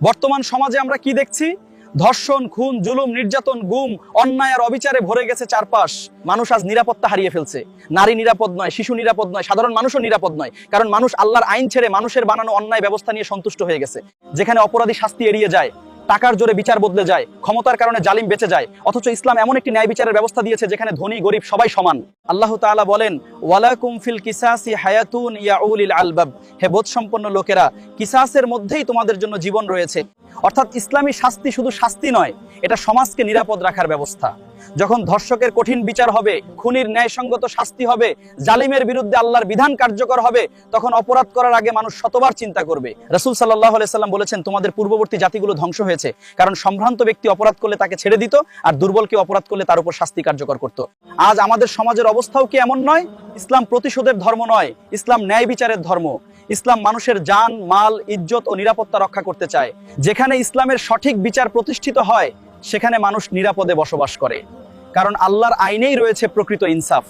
বর্তমান সমাজে আমরা কি দেখছি? ধর্ষণ, খুন, জুলুম, নির্যাতন, গুম, অন্যায় আর অবিচারে ভরে গেছে চারপাশ। মানুষ আজ নিরাপত্তা হারিয়ে ফেলছে। নারী নিরাপদ নয়, শিশু নিরাপদ নয়, সাধারণ মানুষও নিরাপদ নয়। কারণ মানুষ আল্লাহর আইন ছেড়ে মানুষের বানানো অন্যায় ব্যবস্থা নিয়ে সন্তুষ্ট হয়ে গেছে। যেখানে অপরাধী শাস্তি এড়িয়ে যায়, টাকার জোরে বিচার বদলে যায়, ক্ষমতার কারণে জালিম বেঁচে যায়। অথচ ইসলাম এমন একটি ন্যায় বিচারের ব্যবস্থা দিয়েছে যেখানে ধনী গরিব সবাই সমান। আল্লাহ তাআলা বলেন, ওয়ালাকুম ফিল কিসাসি হায়াতুন ইয়া উলিল আলবাব। হে বোধসম্পন্ন লোকেরা, কিসাসের মধ্যেই তোমাদের জন্য জীবন রয়েছে। অর্থাৎ ইসলামী শাস্তি শুধু শাস্তি নয়, এটা সমাজকে নিরাপদ রাখার ব্যবস্থা। যখন ধর্ষকের কঠিন বিচার হবে, খুনির ন্যায়সঙ্গত শাস্তি হবে, জালিমের বিরুদ্ধে আল্লাহর বিধান কার্যকর হবে, তখন অপরাধ করার আগে মানুষ শতবার চিন্তা করবে। রাসূল সাল্লাল্লাহু আলাইহি সাল্লাম বলেছেন, তোমাদের পূর্ববর্তী জাতিগুলো ধ্বংস হয়েছে কারণ সম্ভ্রান্ত ব্যক্তি অপরাধ করলে তাকে ছেড়ে দিত, আর দুর্বলকে অপরাধ করলে তার উপর শাস্তি কার্যকর করত। আজ আমাদের সমাজের অবস্থাও কি এমন নয়? ইসলাম প্রতিশোধের ধর্ম নয়, ইসলাম ন্যায় বিচারের ধর্ম। ইসলাম মানুষের জান, মাল, ইজ্জত ও নিরাপত্তা রক্ষা করতে চায়। যেখানে ইসলামের সঠিক বিচার প্রতিষ্ঠিত হয়, সেখানে মানুষ নিরাপদে বসবাস করে। কারণ আল্লাহর আইনেই রয়েছে প্রকৃত ইনসাফ।